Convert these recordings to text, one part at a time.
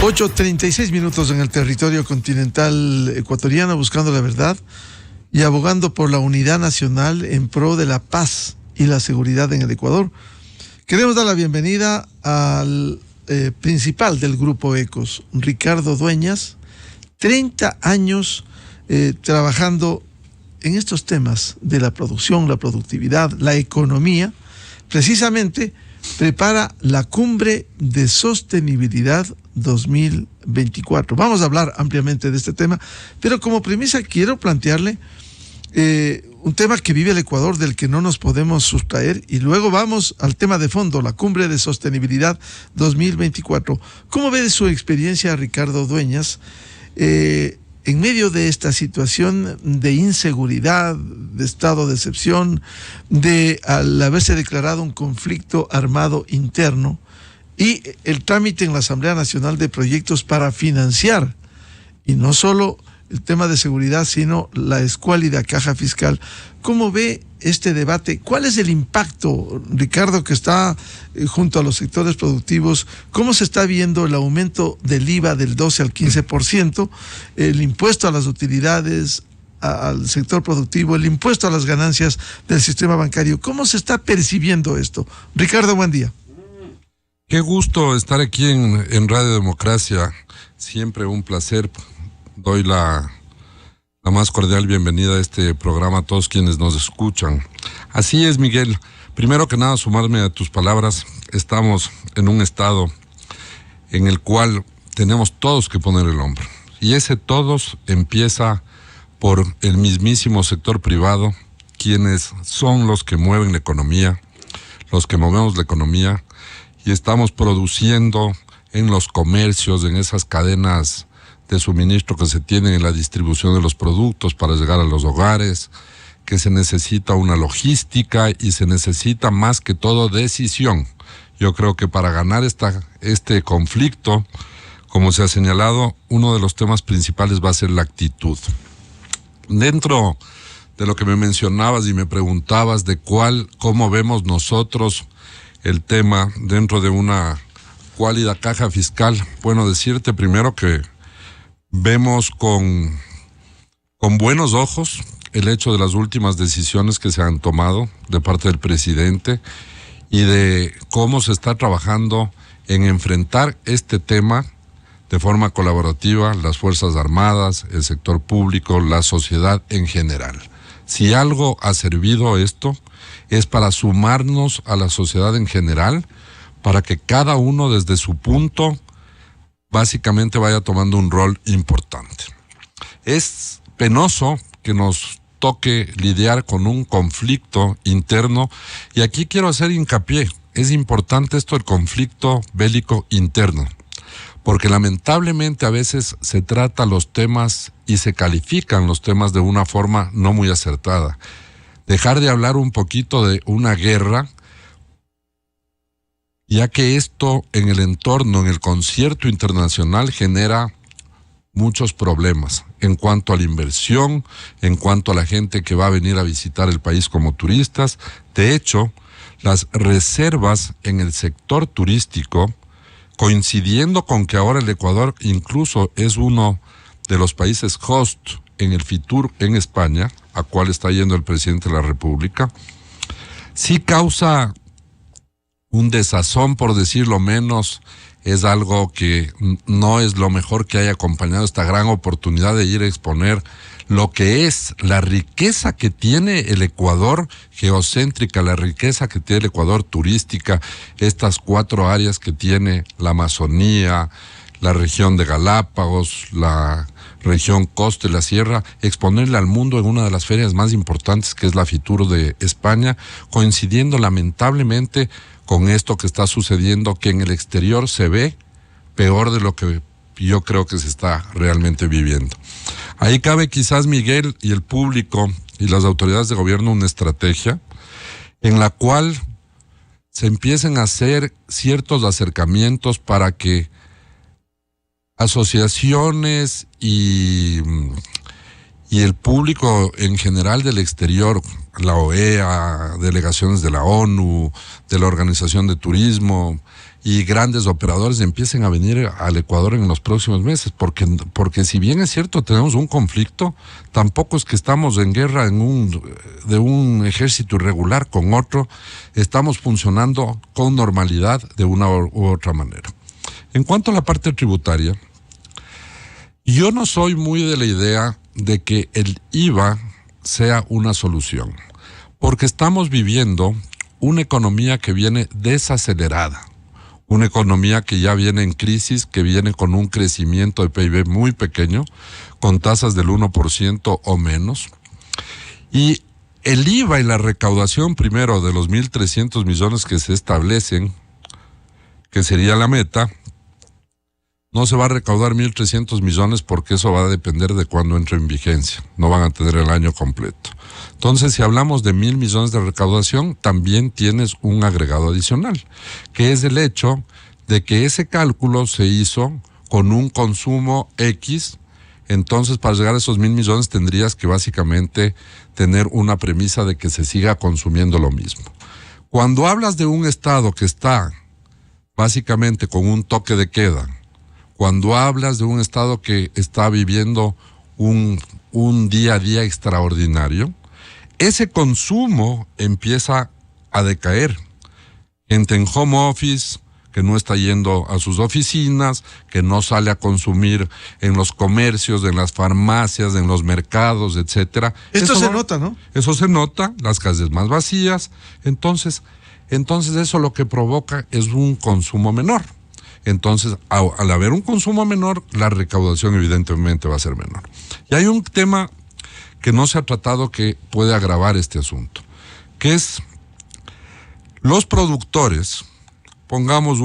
8:36 en el territorio continental ecuatoriano, buscando la verdad y abogando por la unidad nacional en pro de la paz y la seguridad en el Ecuador. Queremos dar la bienvenida al principal del Grupo Ecos, Ricardo Dueñas, 30 años trabajando en estos temas de la producción, la productividad, la economía. Precisamente prepara la Cumbre de Sostenibilidad 2024. Vamos a hablar ampliamente de este tema, pero como premisa quiero plantearle un tema que vive el Ecuador, del que no nos podemos sustraer, y luego vamos al tema de fondo, la Cumbre de Sostenibilidad 2024. ¿Cómo ve de su experiencia, Ricardo Dueñas, en medio de esta situación de inseguridad, de estado de excepción, de al haberse declarado un conflicto armado interno y el trámite en la Asamblea Nacional de proyectos para financiar, y no solo el tema de seguridad, sino la escuálida caja fiscal? ¿Cómo ve este debate? ¿Cuál es el impacto, Ricardo, que está junto a los sectores productivos? ¿Cómo se está viendo el aumento del IVA del 12 al 15%, el impuesto a las utilidades, al sector productivo, el impuesto a las ganancias del sistema bancario? ¿Cómo se está percibiendo esto? Ricardo, buen día. Qué gusto estar aquí en Radio Democracia, siempre un placer. Doy la más cordial bienvenida a este programa a todos quienes nos escuchan. Así es, Miguel. Primero que nada, sumarme a tus palabras. Estamos en un estado en el cual tenemos todos que poner el hombro. Y ese todos empieza por el mismísimo sector privado, quienes son los que mueven la economía, los que movemos la economía, y estamos produciendo en los comercios, en esas cadenas de suministro que se tienen en la distribución de los productos para llegar a los hogares, que se necesita una logística y se necesita más que todo decisión. Yo creo que para ganar este conflicto, como se ha señalado, uno de los temas principales va a ser la actitud. Dentro de lo que me mencionabas y me preguntabas de cómo vemos nosotros el tema dentro de una cuálida caja fiscal, bueno, decirte primero que vemos con buenos ojos el hecho de las últimas decisiones que se han tomado de parte del presidente y de cómo se está trabajando en enfrentar este tema de forma colaborativa, las Fuerzas Armadas, el sector público, la sociedad en general. Si algo ha servido esto, es para sumarnos a la sociedad en general, para que cada uno desde su punto básicamente vaya tomando un rol importante. Es penoso que nos toque lidiar con un conflicto interno, y aquí quiero hacer hincapié, es importante esto, el conflicto bélico interno, porque lamentablemente a veces se trata los temas y se califican los temas de una forma no muy acertada. Dejar de hablar un poquito de una guerra, ya que esto en el entorno, en el concierto internacional, genera muchos problemas en cuanto a la inversión, en cuanto a la gente que va a venir a visitar el país como turistas. De hecho, las reservas en el sector turístico, coincidiendo con que ahora el Ecuador incluso es uno de los países host en el FITUR en España, a cual está yendo el presidente de la República, sí causa un desazón, por decirlo menos. Es algo que no es lo mejor que haya acompañado esta gran oportunidad de ir a exponer lo que es la riqueza que tiene el Ecuador geocéntrica, la riqueza que tiene el Ecuador turística, estas 4 áreas que tiene la Amazonía, la región de Galápagos, la región costa y la sierra, exponerle al mundo en una de las ferias más importantes, que es la FITUR de España, coincidiendo lamentablemente con esto que está sucediendo, que en el exterior se ve peor de lo que yo creo que se está realmente viviendo. Ahí cabe quizás, Miguel, y el público y las autoridades de gobierno, una estrategia en la cual se empiecen a hacer ciertos acercamientos para que asociaciones y el público en general del exterior, la OEA, delegaciones de la ONU, de la Organización de Turismo y grandes operadores empiecen a venir al Ecuador en los próximos meses, porque si bien es cierto tenemos un conflicto, tampoco es que estamos en guerra de un ejército irregular con otro, estamos funcionando con normalidad de una u otra manera. En cuanto a la parte tributaria, yo no soy muy de la idea de que el IVA sea una solución, porque estamos viviendo una economía que viene desacelerada, una economía que ya viene en crisis, que viene con un crecimiento de PIB muy pequeño, con tasas del 1% o menos. Y el IVA y la recaudación primero de los 1.300 millones que se establecen, que sería la meta, no se va a recaudar 1.300 millones porque eso va a depender de cuándo entre en vigencia. No van a tener el año completo. Entonces, si hablamos de 1.000 millones de recaudación, también tienes un agregado adicional, que es el hecho de que ese cálculo se hizo con un consumo X. Entonces, para llegar a esos 1.000 millones tendrías que básicamente tener una premisa de que se siga consumiendo lo mismo. Cuando hablas de un Estado que está básicamente con un toque de queda, cuando hablas de un Estado que está viviendo un día a día extraordinario, ese consumo empieza a decaer. Gente en home office, que no está yendo a sus oficinas, que no sale a consumir en los comercios, en las farmacias, en los mercados, etcétera. Esto se nota, ¿no? Eso se nota, las calles más vacías. Entonces eso lo que provoca es un consumo menor. Entonces, al haber un consumo menor, la recaudación evidentemente va a ser menor. Y hay un tema que no se ha tratado que puede agravar este asunto, que es los productores, pongamos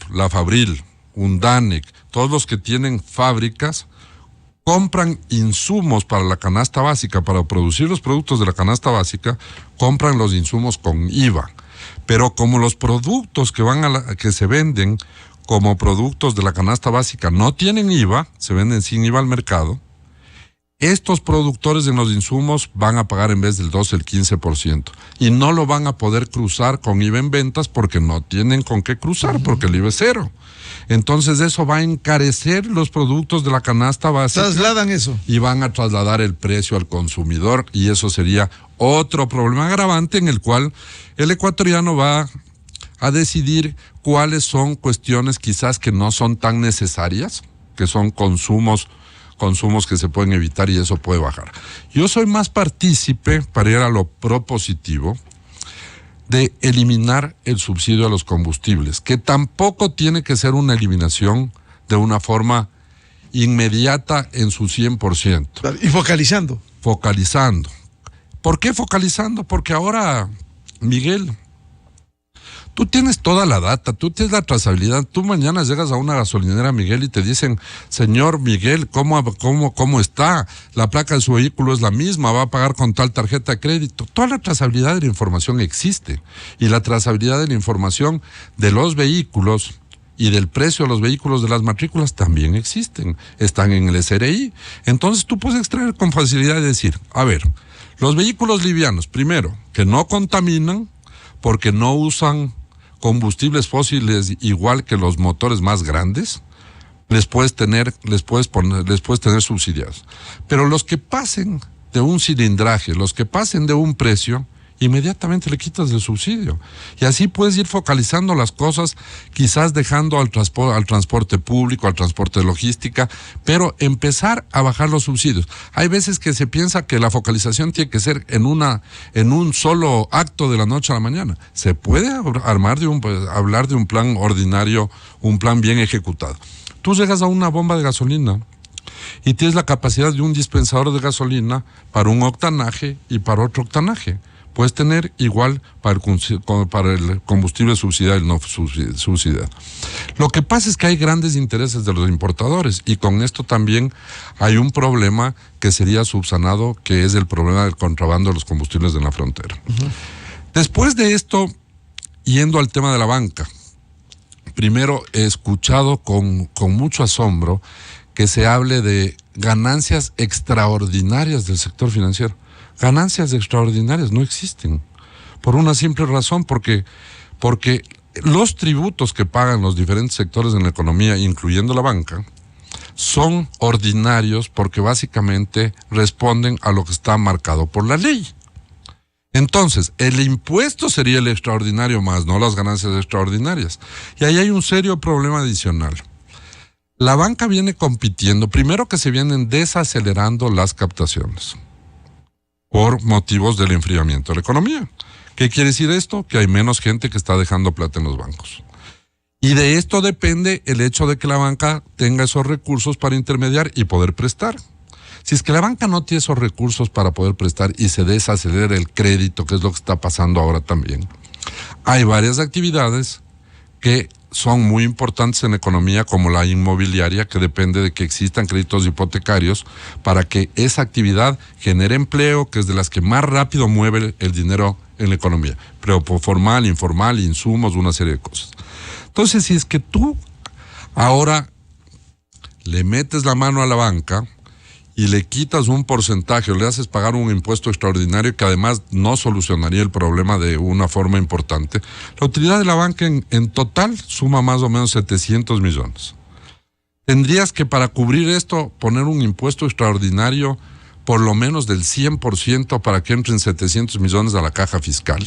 la Fabril, un Danec, todos los que tienen fábricas, compran insumos para la canasta básica, para producir los productos de la canasta básica, compran los insumos con IVA. Pero como los productos que se venden como productos de la canasta básica no tienen IVA, se venden sin IVA al mercado, estos productores en los insumos van a pagar en vez del 12 el 15%, y no lo van a poder cruzar con IVA en ventas porque no tienen con qué cruzar, porque el IVA es cero. Entonces eso va a encarecer los productos de la canasta básica. Trasladan eso. Y van a trasladar el precio al consumidor, y eso sería otro problema agravante en el cual el ecuatoriano va a decidir cuáles son cuestiones quizás que no son tan necesarias, que son consumos que se pueden evitar, y eso puede bajar. Yo soy más partícipe, para ir a lo propositivo, de eliminar el subsidio a los combustibles, que tampoco tiene que ser una eliminación de una forma inmediata en su 100%. Y focalizando. Focalizando. ¿Por qué focalizando? Porque ahora, Miguel, tú tienes toda la data, tú tienes la trazabilidad. Tú mañana llegas a una gasolinera, Miguel, y te dicen, señor Miguel, ¿cómo está? La placa de su vehículo es la misma, va a pagar con tal tarjeta de crédito. Toda la trazabilidad de la información existe. Y la trazabilidad de la información de los vehículos y del precio de los vehículos, de las matrículas, también existen. Están en el SRI. Entonces tú puedes extraer con facilidad y decir, a ver, los vehículos livianos, primero, que no contaminan porque no usan combustibles fósiles igual que los motores más grandes, les puedes tener subsidiados. Pero los que pasen de un cilindraje, los que pasen de un precio, inmediatamente le quitas el subsidio. Y así puedes ir focalizando las cosas, quizás dejando al transporte público, al transporte de logística, pero empezar a bajar los subsidios. Hay veces que se piensa que la focalización tiene que ser en un solo acto de la noche a la mañana. Se puede hablar de un plan ordinario, un plan bien ejecutado. Tú llegas a una bomba de gasolina y tienes la capacidad de un dispensador de gasolina para un octanaje y para otro octanaje. Puedes tener igual para el combustible subsidiado y no subsidiado. Lo que pasa es que hay grandes intereses de los importadores, y con esto también hay un problema que sería subsanado, que es el problema del contrabando de los combustibles en la frontera. Uh-huh. Después de esto, yendo al tema de la banca, primero he escuchado con mucho asombro que se hable de ganancias extraordinarias del sector financiero. ganancias extraordinarias no existen. Por una simple razón, porque los tributos que pagan los diferentes sectores en la economía, incluyendo la banca, son ordinarios porque básicamente responden a lo que está marcado por la ley. Entonces, el impuesto sería el extraordinario más, no las ganancias extraordinarias. Y ahí hay un serio problema adicional. La banca viene compitiendo, primero que se vienen desacelerando las captaciones por motivos del enfriamiento de la economía. ¿Qué quiere decir esto? Que hay menos gente que está dejando plata en los bancos. Y de esto depende el hecho de que la banca tenga esos recursos para intermediar y poder prestar. Si es que la banca no tiene esos recursos para poder prestar y se desacelera el crédito, que es lo que está pasando ahora también, hay varias actividades que son muy importantes en la economía, como la inmobiliaria, que depende de que existan créditos hipotecarios para que esa actividad genere empleo, que es de las que más rápido mueve el dinero en la economía. Pero formal, informal, insumos, una serie de cosas. Entonces, si es que tú ahora le metes la mano a la banca y le quitas un porcentaje o le haces pagar un impuesto extraordinario que además no solucionaría el problema de una forma importante, la utilidad de la banca en total suma más o menos 700 millones. Tendrías que, para cubrir esto, poner un impuesto extraordinario por lo menos del 100% para que entren 700 millones a la caja fiscal.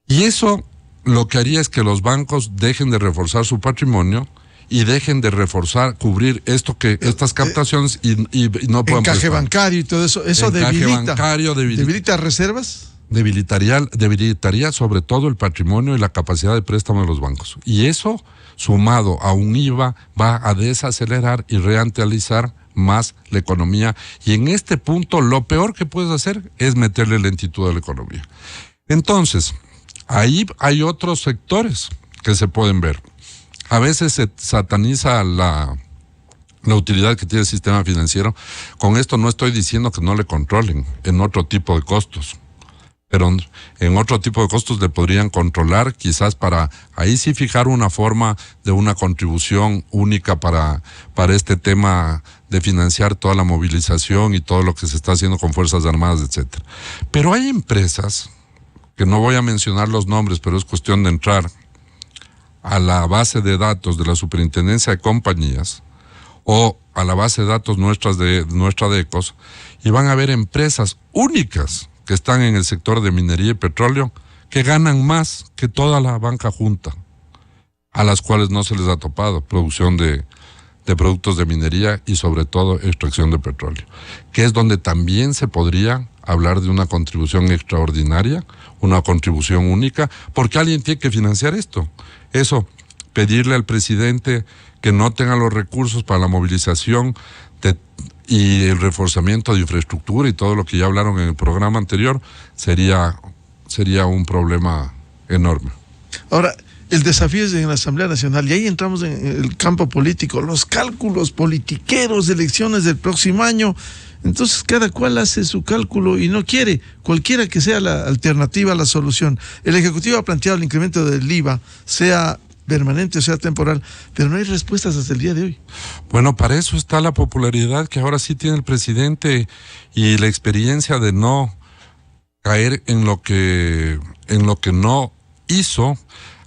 Y eso lo que haría es que los bancos dejen de reforzar su patrimonio y dejen de cubrir estas captaciones y no puedan encaje prestar. Bancario y todo eso. Eso debilita reservas. Debilitaría sobre todo el patrimonio y la capacidad de préstamo de los bancos. Y eso, sumado a un IVA, va a desacelerar y rentabilizar más la economía. Y en este punto, lo peor que puedes hacer es meterle lentitud a la economía. Entonces, ahí hay otros sectores que se pueden ver. A veces se sataniza la utilidad que tiene el sistema financiero. Con esto no estoy diciendo que no le controlen en otro tipo de costos, pero en otro tipo de costos le podrían controlar, quizás para ahí sí fijar una forma de una contribución única para este tema de financiar toda la movilización y todo lo que se está haciendo con Fuerzas Armadas, etcétera. Pero hay empresas, que no voy a mencionar los nombres, pero es cuestión de entrar a la base de datos de la Superintendencia de Compañías o a la base de datos nuestra de ECOS, y van a ver empresas únicas que están en el sector de minería y petróleo que ganan más que toda la banca junta, a las cuales no se les ha topado producción de productos de minería y sobre todo extracción de petróleo, que es donde también se podría hablar de una contribución extraordinaria, una contribución única, porque alguien tiene que financiar esto. Eso, pedirle al presidente que no tenga los recursos para la movilización y el reforzamiento de infraestructura y todo lo que ya hablaron en el programa anterior, sería un problema enorme. Ahora, el desafío es en la Asamblea Nacional, y ahí entramos en el campo político, los cálculos politiqueros de elecciones del próximo año. Entonces cada cual hace su cálculo y no quiere, cualquiera que sea la alternativa, la solución. El Ejecutivo ha planteado el incremento del IVA, sea permanente o sea temporal, pero no hay respuestas hasta el día de hoy. Bueno, para eso está la popularidad que ahora sí tiene el presidente y la experiencia de no caer en lo que no hizo.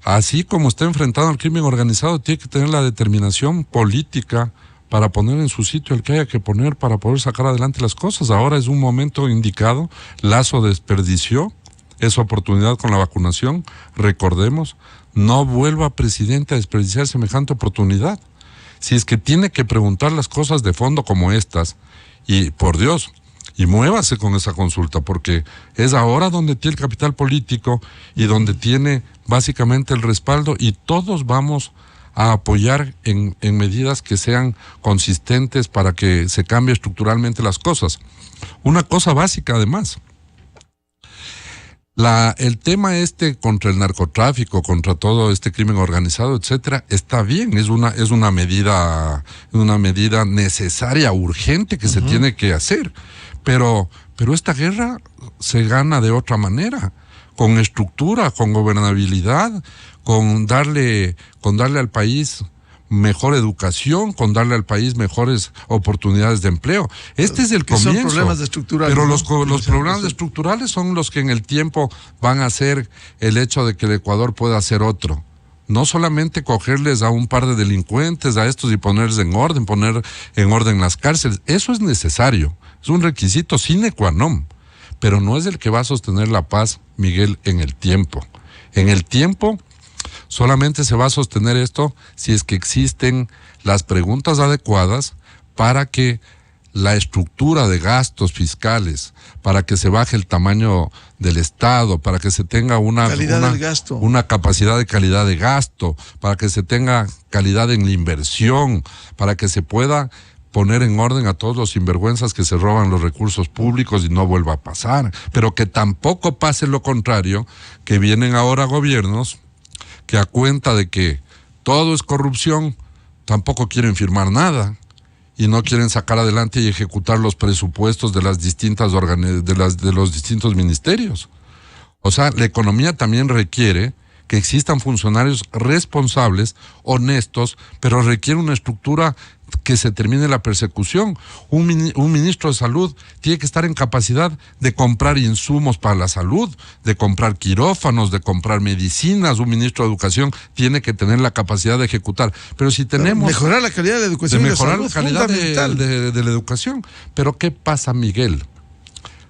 Así como está enfrentado al crimen organizado, tiene que tener la determinación política para poner en su sitio el que haya que poner para poder sacar adelante las cosas. Ahora es un momento indicado. Lazo desperdició esa oportunidad con la vacunación. Recordemos, no vuelva presidente a desperdiciar semejante oportunidad. Si es que tiene que preguntar las cosas de fondo como estas, y por Dios, y muévase con esa consulta, porque es ahora donde tiene el capital político y donde tiene básicamente el respaldo, y todos vamos a apoyar en medidas que sean consistentes para que se cambie estructuralmente las cosas. Una cosa básica además, el tema contra el narcotráfico, contra todo este crimen organizado, etcétera, está bien, es una medida necesaria, urgente, que se tiene que hacer, pero esta guerra se gana de otra manera, con estructura, con gobernabilidad, con darle al país mejor educación, con darle al país mejores oportunidades de empleo. Este es el comienzo. Son problemas estructurales. Pero ¿no? los problemas estructurales son los que en el tiempo van a hacer el hecho de que el Ecuador pueda ser otro. No solamente cogerles a un par de delincuentes, a estos, y poner en orden las cárceles. Eso es necesario, es un requisito sine qua non, pero no es el que va a sostener la paz, Miguel, en el tiempo. En el tiempo solamente se va a sostener esto si es que existen las preguntas adecuadas para que la estructura de gastos fiscales, para que se baje el tamaño del Estado, para que se tenga una capacidad de calidad de gasto, para que se tenga calidad en la inversión, para que se pueda poner en orden a todos los sinvergüenzas que se roban los recursos públicos y no vuelva a pasar. Pero que tampoco pase lo contrario, que vienen ahora gobiernos que a cuenta de que todo es corrupción, tampoco quieren firmar nada y no quieren sacar adelante y ejecutar los presupuestos de las distintas de los distintos ministerios. O sea, la economía también requiere que existan funcionarios responsables, honestos, pero requiere una estructura que se termine la persecución. Un ministro de salud tiene que estar en capacidad de comprar insumos para la salud, de comprar quirófanos, de comprar medicinas. Un ministro de educación tiene que tener la capacidad de ejecutar. Pero si tenemos... mejorar la calidad de la educación. De mejorar la calidad de la educación. Pero ¿qué pasa, Miguel?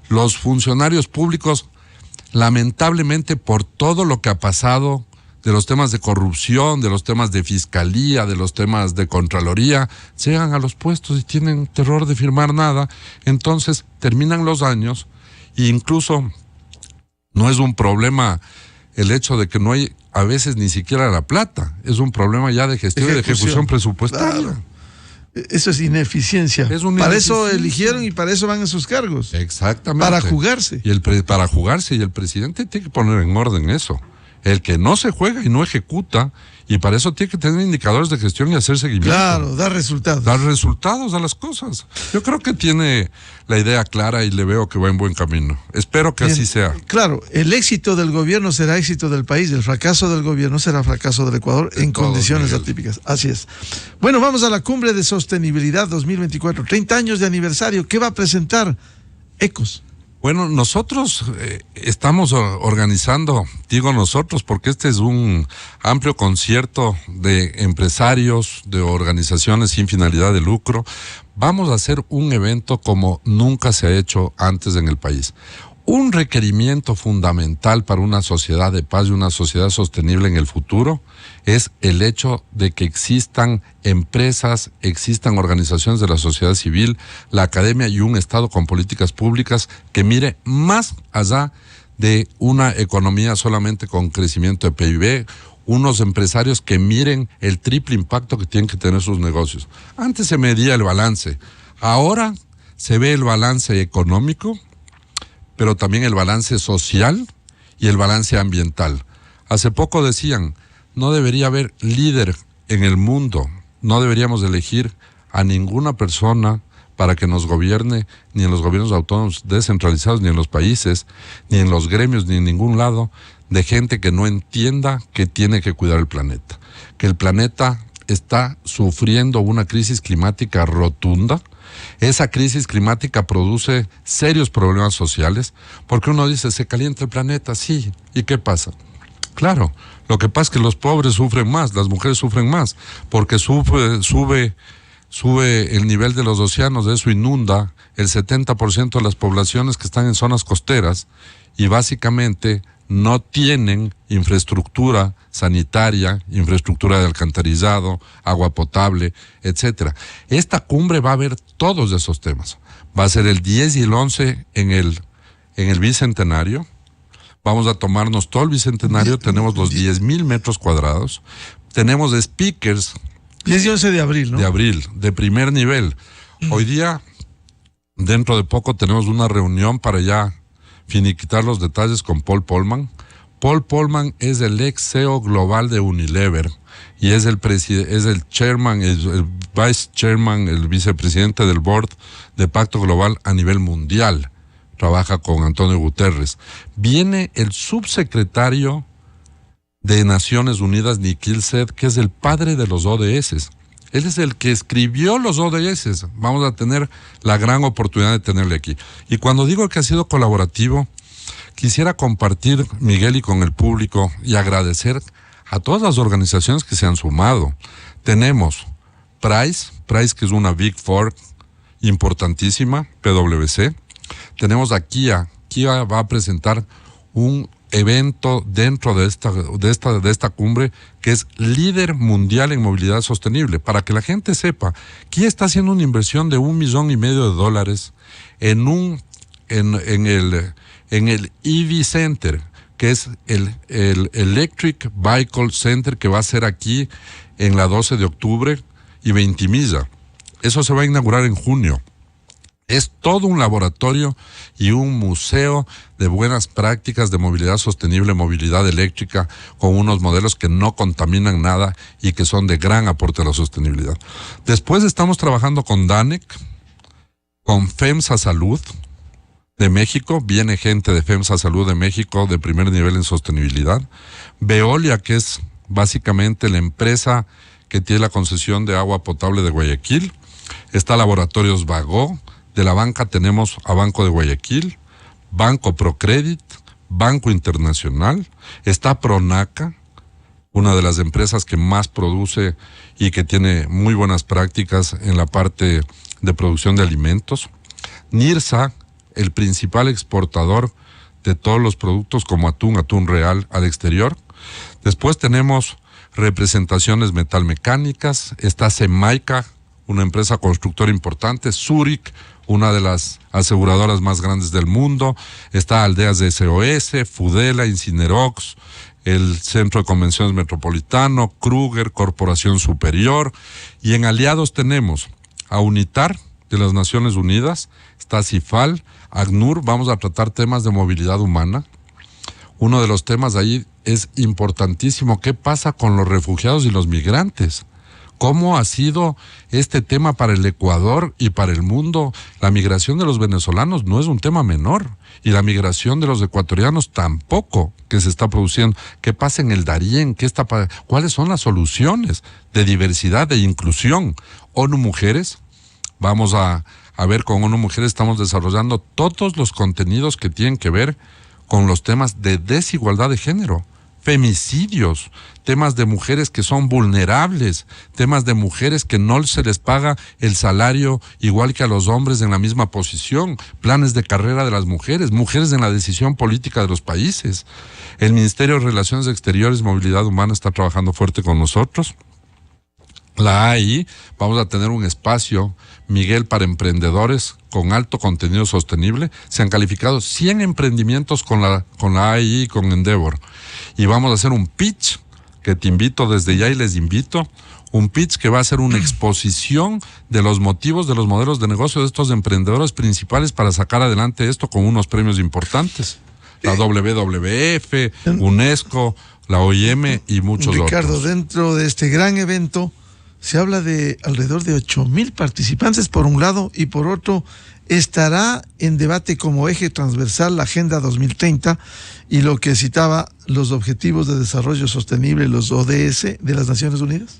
Los funcionarios públicos, lamentablemente, por todo lo que ha pasado, de los temas de corrupción, de los temas de fiscalía, de los temas de contraloría, llegan a los puestos y tienen terror de firmar nada. Entonces terminan los años e incluso no es un problema el hecho de que no hay a veces ni siquiera la plata, es un problema ya de gestión y de ejecución presupuestaria. Claro. Eso es ineficiencia. Para eso eligieron y para eso van a sus cargos. Exactamente. Para jugarse. Para jugarse, y el presidente tiene que poner en orden eso. El que no se juega y no ejecuta, y para eso tiene que tener indicadores de gestión y hacer seguimiento. Claro, dar resultados. Dar resultados a las cosas. Yo creo que tiene la idea clara y le veo que va en buen camino. Espero que así sea. Claro, el éxito del gobierno será éxito del país, el fracaso del gobierno será fracaso del Ecuador en condiciones atípicas. Así es. Bueno, vamos a la Cumbre de Sostenibilidad 2024. 30 años de aniversario. ¿Qué va a presentar Ecos? Bueno, nosotros estamos organizando, digo nosotros, porque este es un amplio concierto de empresarios, de organizaciones sin finalidad de lucro. Vamos a hacer un evento como nunca se ha hecho antes en el país. Un requerimiento fundamental para una sociedad de paz y una sociedad sostenible en el futuro es el hecho de que existan empresas, existan organizaciones de la sociedad civil, la academia y un Estado con políticas públicas que mire más allá de una economía solamente con crecimiento de PIB, unos empresarios que miren el triple impacto que tienen que tener sus negocios. Antes se medía el balance, ahora se ve el balance económico, pero también el balance social y el balance ambiental. Hace poco decían, no debería haber líder en el mundo, no deberíamos elegir a ninguna persona para que nos gobierne, ni en los gobiernos autónomos descentralizados, ni en los países, ni en los gremios, ni en ningún lado, de gente que no entienda que tiene que cuidar el planeta. Que el planeta está sufriendo una crisis climática rotunda. Esa crisis climática produce serios problemas sociales, porque uno dice, se calienta el planeta, sí, ¿y qué pasa? Claro, lo que pasa es que los pobres sufren más, las mujeres sufren más, porque sube el nivel de los océanos, de eso inunda el 70% de las poblaciones que están en zonas costeras y básicamente no tienen infraestructura sanitaria, infraestructura de alcantarillado, agua potable, etcétera. Esta cumbre va a ver todos esos temas. Va a ser el 10 y el 11 en el Bicentenario. Vamos a tomarnos todo el Bicentenario, tenemos los 10,000 metros cuadrados, tenemos speakers. 10 y 11 de abril, ¿no? De abril, de primer nivel. Hoy día, dentro de poco, tenemos una reunión para ya finiquitar los detalles con Paul Polman. Paul Polman es el ex CEO global de Unilever y es el chairman, el vice chairman, el vicepresidente del board de Pacto Global a nivel mundial. Trabaja con Antonio Guterres. Viene el subsecretario de Naciones Unidas, Nikhil Seth, que es el padre de los ODS. Él es el que escribió los ODS. Vamos a tener la gran oportunidad de tenerle aquí. Y cuando digo que ha sido colaborativo, quisiera compartir, Miguel, y con el público, y agradecer a todas las organizaciones que se han sumado. Tenemos Price, que es una Big Four importantísima, PwC. Tenemos a Kia. Kia va a presentar un evento dentro de esta cumbre que es líder mundial en movilidad sostenible. Para que la gente sepa, Kia está haciendo una inversión de $1,5 millones en el EV Center, que es el Electric Vehicle Center, que va a ser aquí en la 12 de octubre y Ventimilla. Eso se va a inaugurar en junio. Es todo un laboratorio y un museo de buenas prácticas de movilidad sostenible, movilidad eléctrica, con unos modelos que no contaminan nada y que son de gran aporte a la sostenibilidad. Después estamos trabajando con DANEC, con FEMSA Salud de México. Viene gente de FEMSA Salud de México de primer nivel en sostenibilidad. Veolia, que es básicamente la empresa que tiene la concesión de agua potable de Guayaquil. Está Laboratorios Bagó. De la banca tenemos a Banco de Guayaquil, Banco Procredit, Banco Internacional. Está Pronaca, una de las empresas que más produce y que tiene muy buenas prácticas en la parte de producción de alimentos. NIRSA, el principal exportador de todos los productos como atún real al exterior. Después tenemos representaciones metalmecánicas. Está Semaica, una empresa constructora importante. Zurich, una de las aseguradoras más grandes del mundo. Está Aldeas de SOS, Fudela, Incinerox, el Centro de Convenciones Metropolitano, Kruger, Corporación Superior. Y en aliados tenemos a UNITAR de las Naciones Unidas, está CIFAL, ACNUR. Vamos a tratar temas de movilidad humana. Uno de los temas ahí es importantísimo. ¿Qué pasa con los refugiados y los migrantes? ¿Cómo ha sido este tema para el Ecuador y para el mundo? La migración de los venezolanos no es un tema menor, y la migración de los ecuatorianos tampoco, que se está produciendo. ¿Qué pasa en el Darién? ¿Cuáles son las soluciones de diversidad, de inclusión? ONU Mujeres, vamos a ver, con ONU Mujeres estamos desarrollando todos los contenidos que tienen que ver con los temas de desigualdad de género, femicidios, temas de mujeres que son vulnerables, temas de mujeres que no se les paga el salario igual que a los hombres en la misma posición, planes de carrera de las mujeres, mujeres en la decisión política de los países. El Ministerio de Relaciones Exteriores y Movilidad Humana está trabajando fuerte con nosotros. La AI, vamos a tener un espacio, Miguel, para emprendedores con alto contenido sostenible. Se han calificado 100 emprendimientos con la AI y con Endeavor. Y vamos a hacer un pitch, que te invito desde ya y les invito, un pitch que va a ser una exposición de los motivos, de los modelos de negocio de estos emprendedores principales para sacar adelante esto con unos premios importantes. La WWF, UNESCO, la OIM y muchos otros. Ricardo, dentro de este gran evento se habla de alrededor de 8,000 participantes por un lado, y por otro estará en debate como eje transversal la Agenda 2030 y lo que citaba, los Objetivos de Desarrollo Sostenible, los ODS de las Naciones Unidas.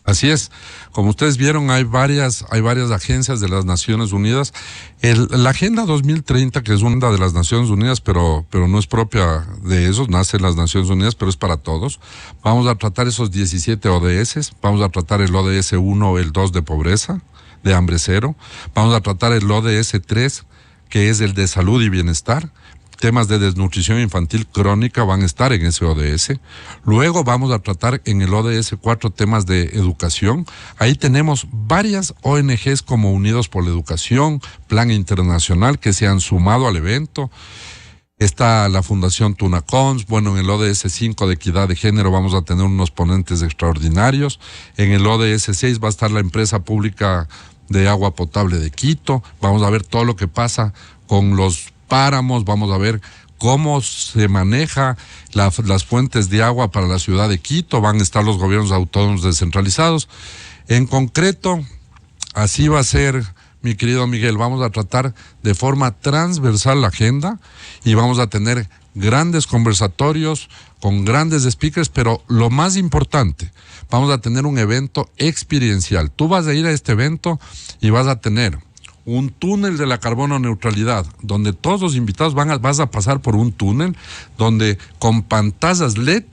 Así es. Como ustedes vieron, hay varias agencias de las Naciones Unidas. La Agenda 2030, que es una de las Naciones Unidas, pero no es propia de esos, nace en las Naciones Unidas, pero es para todos. Vamos a tratar esos 17 ODS, vamos a tratar el ODS 1 o el 2 de pobreza, de hambre cero. Vamos a tratar el ODS 3, que es el de salud y bienestar. Temas de desnutrición infantil crónica van a estar en ese ODS. Luego vamos a tratar en el ODS 4 temas de educación. Ahí tenemos varias ONGs como Unidos por la Educación, Plan Internacional, que se han sumado al evento. Está la Fundación Tunacons. Bueno, en el ODS 5 de equidad de género vamos a tener unos ponentes extraordinarios. En el ODS 6 va a estar la empresa pública de agua potable de Quito. Vamos a ver todo lo que pasa con los páramos, vamos a ver cómo se maneja las fuentes de agua para la ciudad de Quito. Van a estar los gobiernos autónomos descentralizados. En concreto, así va a ser, mi querido Miguel. Vamos a tratar de forma transversal la agenda y vamos a tener grandes conversatorios con grandes speakers, pero lo más importante, vamos a tener un evento experiencial. Tú vas a ir a este evento y vas a tener un túnel de la carbono neutralidad, donde todos los invitados vas a pasar por un túnel, donde con pantallas LED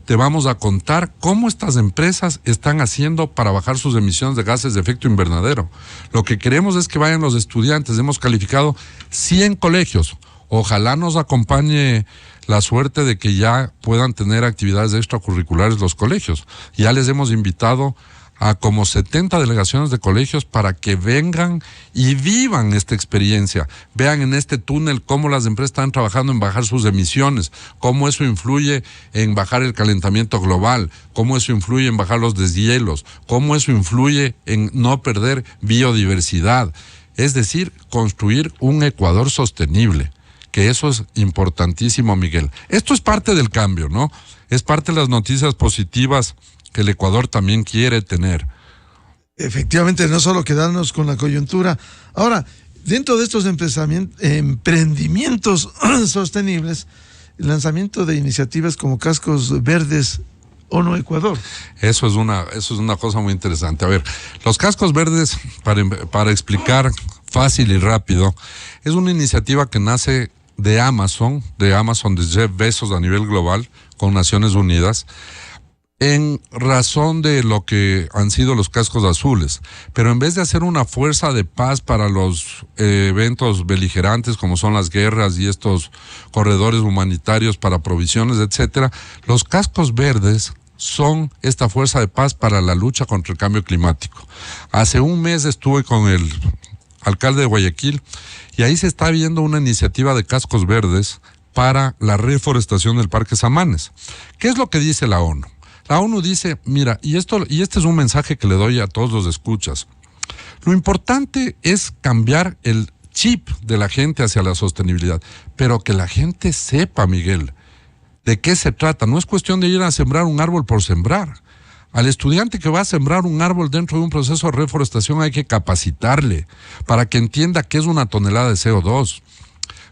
te vamos a contar cómo estas empresas están haciendo para bajar sus emisiones de gases de efecto invernadero. Lo que queremos es que vayan los estudiantes. Hemos calificado 100 colegios. Ojalá nos acompañe la suerte de que ya puedan tener actividades extracurriculares los colegios. Ya les hemos invitado a como 70 delegaciones de colegios para que vengan y vivan esta experiencia. Vean en este túnel cómo las empresas están trabajando en bajar sus emisiones, cómo eso influye en bajar el calentamiento global, cómo eso influye en bajar los deshielos, cómo eso influye en no perder biodiversidad. Es decir, construir un Ecuador sostenible, que eso es importantísimo, Miguel. Esto es parte del cambio, ¿no? Es parte de las noticias positivas que el Ecuador también quiere tener. Efectivamente, no solo quedarnos con la coyuntura. Ahora, dentro de estos emprendimientos sostenibles, el lanzamiento de iniciativas como Cascos Verdes ONU Ecuador. Eso es una cosa muy interesante. A ver, los cascos verdes, para explicar fácil y rápido, es una iniciativa que nace de Amazon de Jeff Bezos a nivel global, con Naciones Unidas, en razón de lo que han sido los cascos azules. Pero en vez de hacer una fuerza de paz para los eventos beligerantes como son las guerras y estos corredores humanitarios para provisiones, etcétera, los cascos verdes son esta fuerza de paz para la lucha contra el cambio climático. Hace un mes estuve con el alcalde de Guayaquil y ahí se está viendo una iniciativa de cascos verdes para la reforestación del Parque Samanes. ¿Qué es lo que dice la ONU? La ONU dice, mira, y este es un mensaje que le doy a todos los escuchas. Lo importante es cambiar el chip de la gente hacia la sostenibilidad, pero que la gente sepa, Miguel, de qué se trata. No es cuestión de ir a sembrar un árbol por sembrar. Al estudiante que va a sembrar un árbol dentro de un proceso de reforestación hay que capacitarle para que entienda qué es una tonelada de CO2,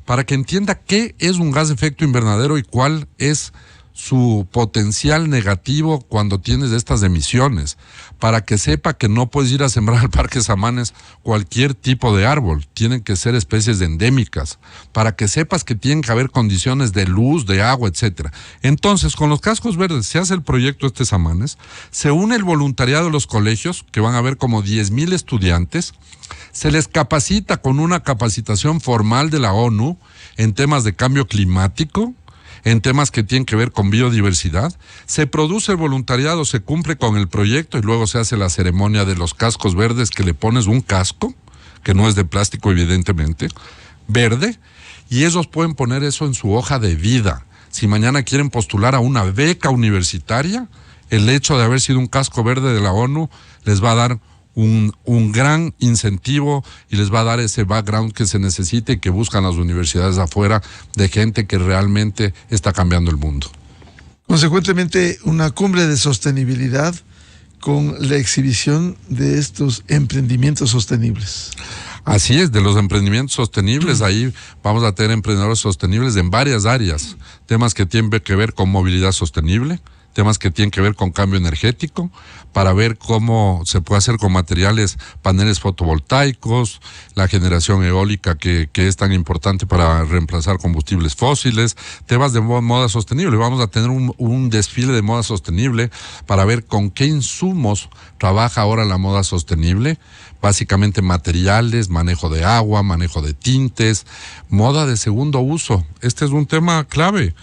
para que entienda qué es un gas de efecto invernadero y cuál es su potencial negativo cuando tienes estas emisiones, para que sepa que no puedes ir a sembrar al Parque Samanes cualquier tipo de árbol, tienen que ser especies endémicas, para que sepas que tienen que haber condiciones de luz, de agua, etcétera. Entonces, con los cascos verdes se hace el proyecto Samanes, se une el voluntariado de los colegios, que van a haber como 10,000 estudiantes, se les capacita con una capacitación formal de la ONU en temas de cambio climático, en temas que tienen que ver con biodiversidad, se produce el voluntariado, se cumple con el proyecto y luego se hace la ceremonia de los cascos verdes, que le pones un casco, que no es de plástico evidentemente, verde, y ellos pueden poner eso en su hoja de vida. Si mañana quieren postular a una beca universitaria, el hecho de haber sido un casco verde de la ONU les va a dar un gran incentivo y les va a dar ese background que se necesita y que buscan las universidades afuera, de gente que realmente está cambiando el mundo. Consecuentemente, una cumbre de sostenibilidad con la exhibición de estos emprendimientos sostenibles. Así es, de los emprendimientos sostenibles, ahí vamos a tener emprendedores sostenibles en varias áreas, temas que tienen que ver con movilidad sostenible, temas que tienen que ver con cambio energético, para ver cómo se puede hacer con materiales, paneles fotovoltaicos, la generación eólica que es tan importante para reemplazar combustibles fósiles, temas de moda sostenible. Vamos a tener un desfile de moda sostenible para ver con qué insumos trabaja ahora la moda sostenible, básicamente materiales, manejo de agua, manejo de tintes, moda de segundo uso. Este es un tema clave.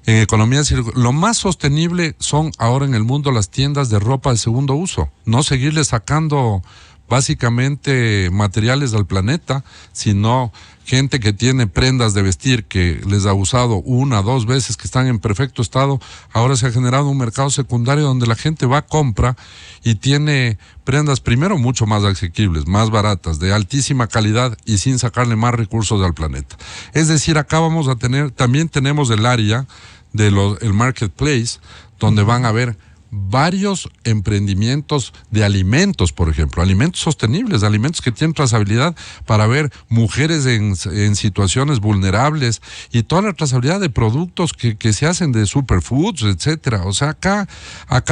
En economía circular, lo más sostenible son ahora en el mundo las tiendas de ropa de segundo uso. No seguirle sacando básicamente materiales al planeta, sino gente que tiene prendas de vestir que les ha usado 1 o 2 veces, que están en perfecto estado. Ahora se ha generado un mercado secundario donde la gente va, compra y tiene prendas primero mucho más asequibles, más baratas, de altísima calidad y sin sacarle más recursos al planeta. Es decir, acá vamos a tener, también tenemos el área de el marketplace, donde van a haber varios emprendimientos de alimentos, por ejemplo, alimentos sostenibles, alimentos que tienen trazabilidad para ver mujeres en situaciones vulnerables y toda la trazabilidad de productos que se hacen de superfoods, etcétera. O sea, acá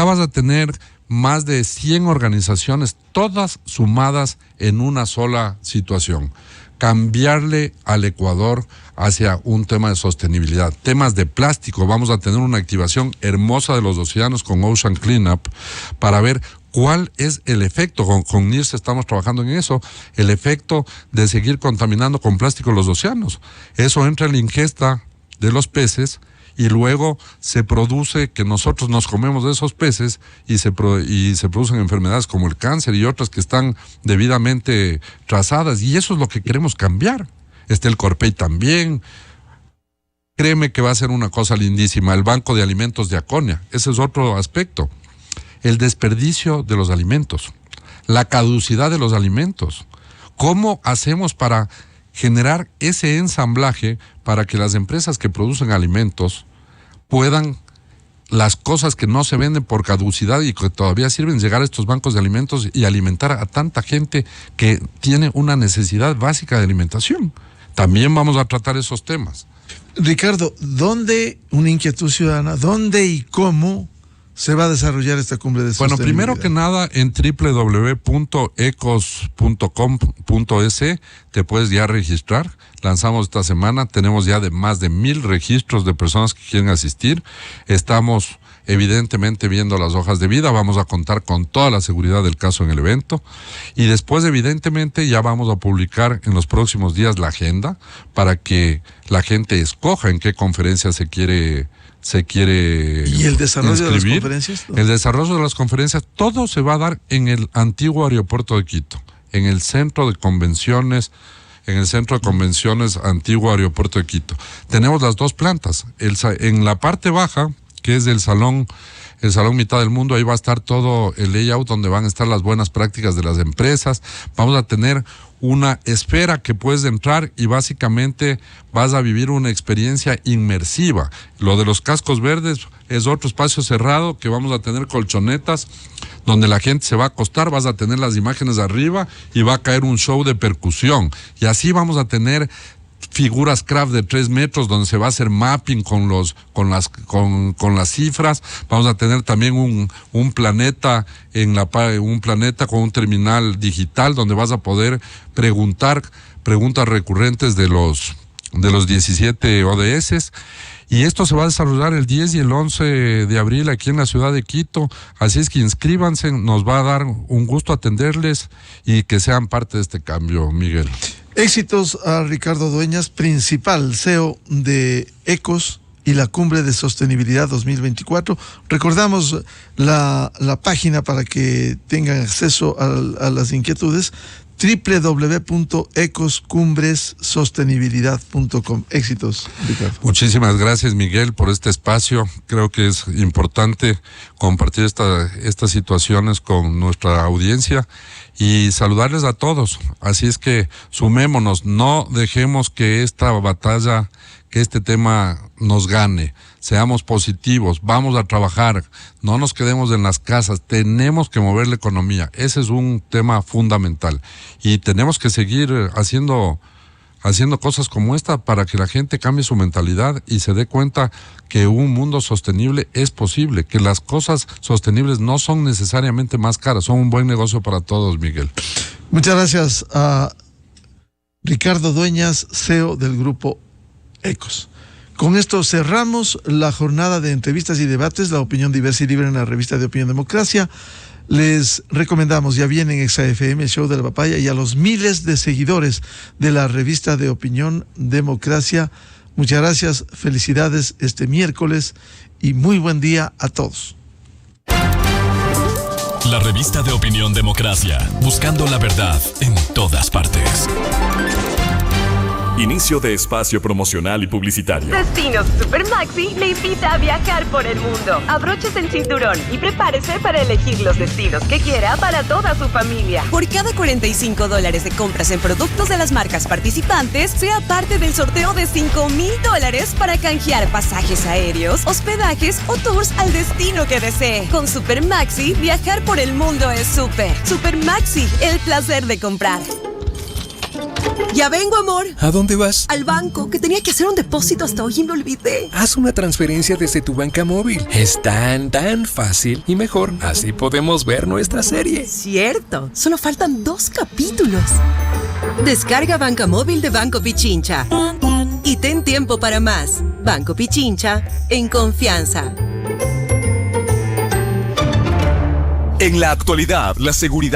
vas a tener más de 100 organizaciones, todas sumadas en una sola situación. Cambiarle al Ecuador hacia un tema de sostenibilidad. Temas de plástico, vamos a tener una activación hermosa de los océanos con Ocean Cleanup para ver cuál es el efecto. Con NIRS estamos trabajando en eso, el efecto de seguir contaminando con plástico los océanos. Eso entra en la ingesta de los peces y luego se produce que nosotros nos comemos de esos peces y se producen enfermedades como el cáncer y otras que están debidamente trazadas, y eso es lo que queremos cambiar. El Corpey también. Créeme que va a ser una cosa lindísima. El Banco de Alimentos de Aconia, ese es otro aspecto. El desperdicio de los alimentos, la caducidad de los alimentos. ¿Cómo hacemos para generar ese ensamblaje para que las empresas que producen alimentos puedan, las cosas que no se venden por caducidad y que todavía sirven, llegar a estos bancos de alimentos y alimentar a tanta gente que tiene una necesidad básica de alimentación? También vamos a tratar esos temas. Ricardo, ¿dónde, una inquietud ciudadana, dónde y cómo se va a desarrollar esta cumbre de sostenibilidad? Bueno, primero que nada, en www.ecos.com.es te puedes ya registrar. Lanzamos esta semana, tenemos ya más de 1,000 registros de personas que quieren asistir. Estamos evidentemente viendo las hojas de vida, vamos a contar con toda la seguridad del caso en el evento, y después evidentemente ya vamos a publicar en los próximos días la agenda para que la gente escoja en qué conferencia se quiere ¿Y el desarrollo inscribir. De las conferencias? El desarrollo de las conferencias, todo se va a dar en el antiguo aeropuerto de Quito, en el centro de convenciones, antiguo aeropuerto de Quito. Tenemos las dos plantas. En la parte baja, que es el salón mitad del mundo, ahí va a estar todo el layout donde van a estar las buenas prácticas de las empresas. Vamos a tener una esfera que puedes entrar y básicamente vas a vivir una experiencia inmersiva. Lo de los cascos verdes es otro espacio cerrado que vamos a tener colchonetas donde la gente se va a acostar, vas a tener las imágenes arriba y va a caer un show de percusión. Y así vamos a tener figuras craft de 3 metros donde se va a hacer mapping con las cifras. Vamos a tener también un planeta con un terminal digital donde vas a poder preguntar preguntas recurrentes de los 17 ODS. Y esto se va a desarrollar el 10 y el 11 de abril aquí en la ciudad de Quito. Así es que inscríbanse, nos va a dar un gusto atenderles y que sean parte de este cambio, Miguel. Éxitos a Ricardo Dueñas, principal CEO de ECOS y la Cumbre de Sostenibilidad 2024. Recordamos la página para que tengan acceso a las inquietudes: www.ecoscumbresostenibilidad.com. Éxitos, Ricardo. Muchísimas gracias, Miguel, por este espacio. Creo que es importante compartir estas situaciones con nuestra audiencia y saludarles a todos. Así es que sumémonos, no dejemos que esta batalla, que este tema nos gane. Seamos positivos, vamos a trabajar, no nos quedemos en las casas, tenemos que mover la economía. Ese es un tema fundamental y tenemos que seguir haciendo cosas como esta para que la gente cambie su mentalidad y se dé cuenta que un mundo sostenible es posible, que las cosas sostenibles no son necesariamente más caras, son un buen negocio para todos, Miguel. Muchas gracias a Ricardo Dueñas, CEO del grupo ECOS. Con esto cerramos la jornada de entrevistas y debates, la opinión diversa y libre en la revista de Opinión Democracia. Les recomendamos, ya viene en ExaFM, el show de la papaya, y a los miles de seguidores de la revista de Opinión Democracia, muchas gracias, felicidades este miércoles y muy buen día a todos. La revista de Opinión Democracia, buscando la verdad en todas partes. Inicio de espacio promocional y publicitario. Destinos Super Maxi le invita a viajar por el mundo. Abróchese el cinturón y prepárese para elegir los destinos que quiera para toda su familia. Por cada $45 de compras en productos de las marcas participantes, sea parte del sorteo de $5,000 para canjear pasajes aéreos, hospedajes o tours al destino que desee. Con Super Maxi, viajar por el mundo es súper. Super Maxi, el placer de comprar. Ya vengo, amor. ¿A dónde vas? Al banco, que tenía que hacer un depósito hasta hoy y me olvidé. Haz una transferencia desde tu banca móvil. Es tan fácil y mejor. Así podemos ver nuestra serie. Cierto, solo faltan 2 capítulos. Descarga banca móvil de Banco Pichincha. Y ten tiempo para más. Banco Pichincha, en confianza. En la actualidad, la seguridad